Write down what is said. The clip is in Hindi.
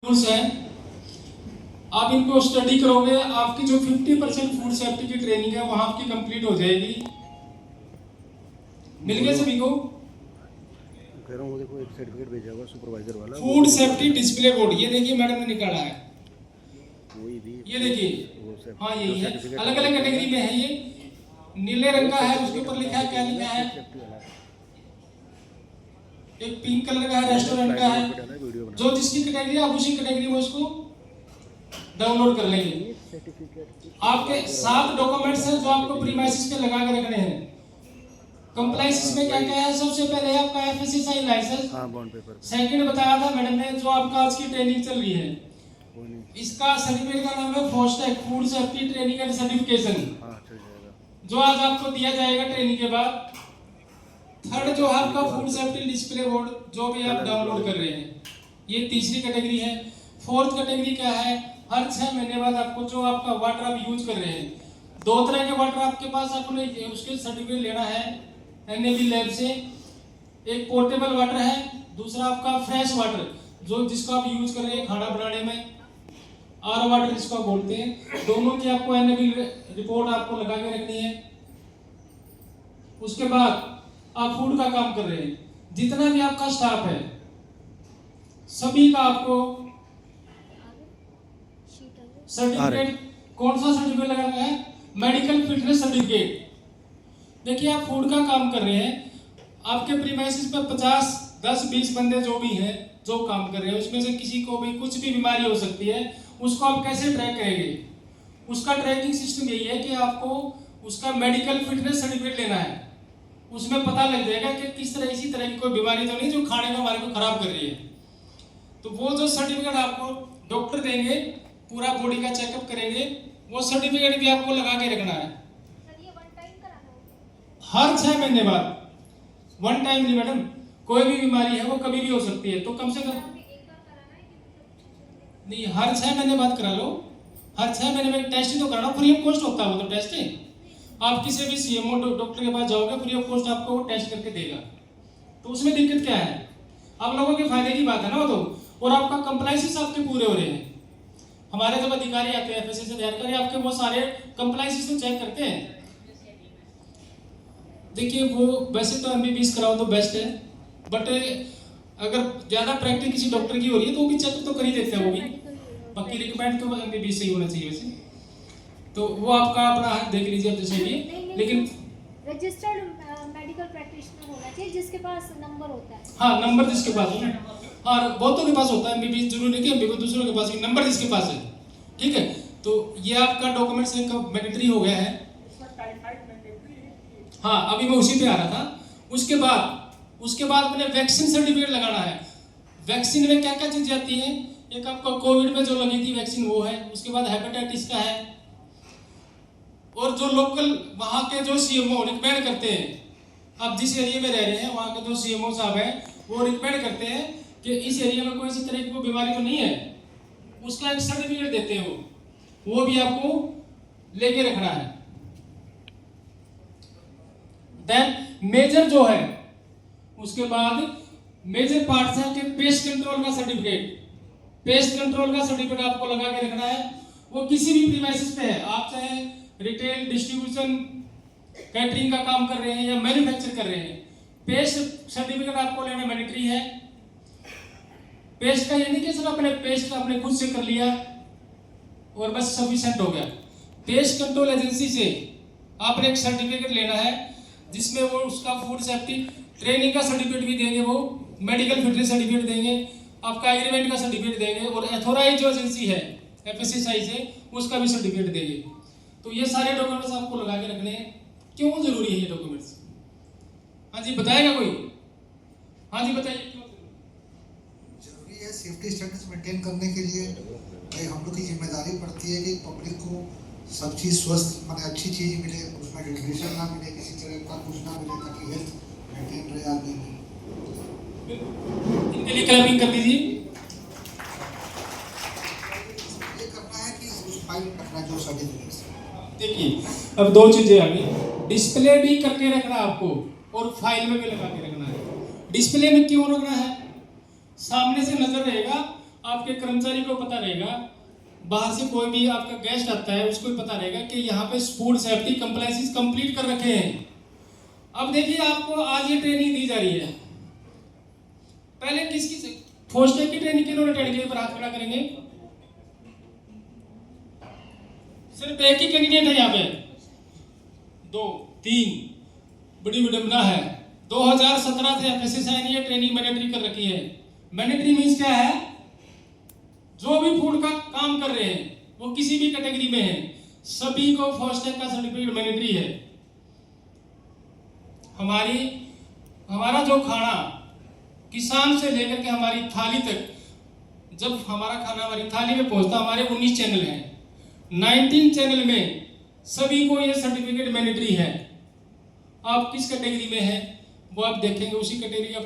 रूल्स हैं, आप इनको स्टडी करोगे, आपकी जो 50% फूड सेफ्टी की ट्रेनिंग है वहां आपकी कंप्लीट हो जाएगी। मिल गया सभी को? कह रहा हूँ देखो एक सर्टिफिकेट भेजा हुआ सुपरवाइजर वाला, फूड सेफ्टी डिस्प्ले बोर्ड, ये देखिए मैडम ने निकाला है, कोई भी ये देखिए, हाँ यही है, अलग अलग कैटेगरी में है, ये नीले रंग का है, उसके ऊपर लिखा है, क्या लिखा है, एक पिंक कलर का है, रेस्टोरेंट का है, जो जिसकी कैटेगरी आप उसी कैटेगरी में उसको डाउनलोड कर लेंगे। आपके 7 डॉक्यूमेंट्स हैं जो आपको प्रीमाइसिस पे लगा के रखने हैं। कंप्लायंस में क्या क्या है? सबसे पहले आपका FSSI license, bond paper, second बताया था मैडम ने जो आपका आज की ट्रेनिंग चल रही है, इसका सर्टिफिकेट का नाम है FASTag food safety training and certification, जो आज आपको दिया जाएगा ट्रेनिंग के बाद। थर्ड जो है आपका फूड सेफ्टी डिस्प्ले बोर्ड, जो भी आप डाउनलोड कर रहे हैं, ये तीसरी कैटेगरी है। फोर्थ कैटेगरी क्या है? हर 6 महीने बाद आपको जो आपका वाटर आप यूज कर रहे हैं, 2 तरह के वाटर आपके पास, आपने उसके सर्टिफिकेट लेना है एनएबी लैब से। एक पोर्टेबल वाटर है, दूसरा आपका फ्रेश वाटर, जो जिसको आप यूज कर रहे हैं खाना बनाने में, आर वाटर जिसको आप बोलते हैं। दोनों की आपको एनएबी रिपोर्ट आपको लगा के रखनी है। उसके बाद आप फूड का काम कर रहे हैं, जितना भी आपका स्टाफ है सभी का आपको सर्टिफिकेट, कौन सा सर्टिफिकेट लगाना है? Medical fitness certificate. देखिए आप फूड का काम कर रहे हैं, आपके प्रीमाइसिस पे 50, 10, 20 बंदे जो भी हैं जो काम कर रहे हैं, उसमें से किसी को भी कुछ भी बीमारी हो सकती है, उसको आप कैसे ट्रैक करेंगे? उसका ट्रैकिंग सिस्टम यही है कि आपको उसका मेडिकल फिटनेस सर्टिफिकेट लेना है। उसमें पता लग जाएगा कि किस तरह, इसी तरह की कोई बीमारी तो नहीं जो खाने का हमारे को खराब कर रही है। तो वो जो सर्टिफिकेट आपको डॉक्टर देंगे, पूरा बॉडी का चेकअप करेंगे, वो सर्टिफिकेट भी आपको लगा के रखना है। हर 6 महीने बाद, वन टाइम नहीं मैडम, कोई भी बीमारी है वो कभी भी हो सकती है, तो कम से कम नहीं, हर 6 महीने बाद करा लो। हर 6 महीने में टेस्ट ही तो कराना, फ्री ऑफ कॉस्ट होता है वो तो टेस्ट है। आप किसी भी सीएमओ डॉक्टर के पास जाओगे, फ्री ऑफ कॉस्ट आपको वो टेस्ट करके देगा, तो उसमें दिक्कत क्या है? आप लोगों के फायदे की बात है ना वो तो, और आपका कंप्लायंसेस आपके पूरे हो रहे हैं। हमारे जब अधिकारी आते हैं एफएसएस से अधिकारी, आपके वो सारे कंप्लायंसेस तो चेक करते हैं। देखिए वो वैसे तो एमबीबीएस कराओ तो बेस्ट है, बट अगर ज्यादा प्रैक्टिस किसी डॉक्टर की हो रही है तो वो भी चेक तो कर ही देते हैं वो भी, बाकी रिकमेंड तो एमबीबीएस से ही होना चाहिए वैसे। तो वो आपका अपना हाथ देख लीजिए आप जैसे भी, लेकिन रजिस्टर्ड मेडिकल प्रैक्टिशनर होना चाहिए जिसके पास नंबर होता है। हाँ, नंबर जिसके पास हो, और बहुतों के पास होता है एमबीबीएस, जरूरी नहीं कि एमबीबीएस दूसरों के पास, नंबर जिसके पास है, ठीक है। तो ये आपका डॉक्यूमेंट्स मैंडेटरी हो गया है। हाँ, अभी मैं उसी पे आ रहा था। उसके बाद अपने वैक्सीन सर्टिफिकेट लगाना है। वैक्सीन में क्या क्या चीजें आती हैं? एक आपका कोविड में जो लगी थी वैक्सीन वो है, उसके बाद हेपेटाइटिस का है, और जो लोकल वहाँ के जो सीएमओ रिकमेंड करते हैं, आप जिस एरिया में रह रहे हैं वहाँ के जो सीएमओ साहब हैं वो रिकमेंड करते हैं कि इस एरिया में कोई इसी तरह की बीमारी तो नहीं है, उसका एक सर्टिफिकेट देते हैं वो भी आपको लेके रखना है। देन मेजर जो है, उसके बाद मेजर पार्ट्स है कि पेस्ट कंट्रोल का सर्टिफिकेट, पेस्ट कंट्रोल का सर्टिफिकेट आपको लगा के रखना है। वो किसी भी प्रीमाइसिस पे है, आप चाहे रिटेल, डिस्ट्रीब्यूशन, कैटरिंग का काम कर रहे हैं या मैन्युफैक्चर कर रहे हैं, पेस्ट सर्टिफिकेट आपको लेना मैंडेटरी है। पेस्ट का ये नहीं कि सिर्फ अपने पेस्ट आपने खुद से कर लिया और बस सफिशिएंट हो गया। पेस्ट कंट्रोल एजेंसी से आपने एक सर्टिफिकेट लेना है, जिसमें वो उसका फूड सेफ्टी ट्रेनिंग का सर्टिफिकेट भी देंगे, वो मेडिकल फिटनेस सर्टिफिकेट देंगे, आपका एग्रीमेंट का सर्टिफिकेट देंगे, और अथॉराइज जो एजेंसी है एफएसएसआई से उसका भी सर्टिफिकेट देंगे। तो ये सारे डॉक्यूमेंट्स आपको लगा के रखने हैं। क्यों जरूरी है ये डॉक्यूमेंट्स? हाँ जी, बताएगा कोई? हाँ जी बताइए। क्यों जरूरी है? सेफ्टी स्टैंडर्ड्स मेंटेन करने के लिए भाई हम लोग की जिम्मेदारी पड़ती है कि पब्लिक को सब चीज़ स्वस्थ, माने अच्छी चीज़ मिले, उसमें डिग्रेडेशन ना मिले, किसी तरह का कुछ ना मिले, ताकि हेल्थ मेंटेन रहे आदमी की। इनके लिए क्लैपिंग कर दीजिए। ये करना है कि उस फाइल रखना जो सर्टिफिकेट्स। देखिए अब 2 चीजें आ गई, डिस्प्ले भी करके रखना आपको और फाइल में भी लगा के रखना है। डिस्प्ले में क्यों रखना है? सामने से नजर रहेगा आपके कर्मचारी को पता रहेगा, बाहर से कोई भी आपका गेस्ट आता है उसको भी पता रहेगा कि यहाँ पे फूड सेफ्टी कंप्लायंसेस कंप्लीट कर रखे हैं। अब देखिए आपको आज ये ट्रेनिंग दी जा रही है, पहले किसकी फौज की ट्रेनिंग किन्होंने अटेंड की, पर हाथ खड़ा करेंगे। सिर्फ एक ही कैंडिडेट है यहाँ पे, 2 3 बड़ी विडंबना है। 2017 से एफएसएसआई ने ट्रेनिंग मैंडेटरी कर रखी है। मैंडेटरी मींस क्या है, जो भी फूड का काम कर रहे हैं वो किसी भी कैटेगरी में है, सभी को फास्टैग का सर्टिफिकेट मैंडेटरी है। हमारा जो खाना किसान से लेकर के हमारी थाली तक, जब हमारा खाना हमारी थाली में पहुंचता, हमारे 19 चैनल हैं, 19 चैनल में सभी को ये सर्टिफिकेट मैंडेटरी है। आप किस कैटेगरी में हैं वो आप देखेंगे, उसी कैटेगरी का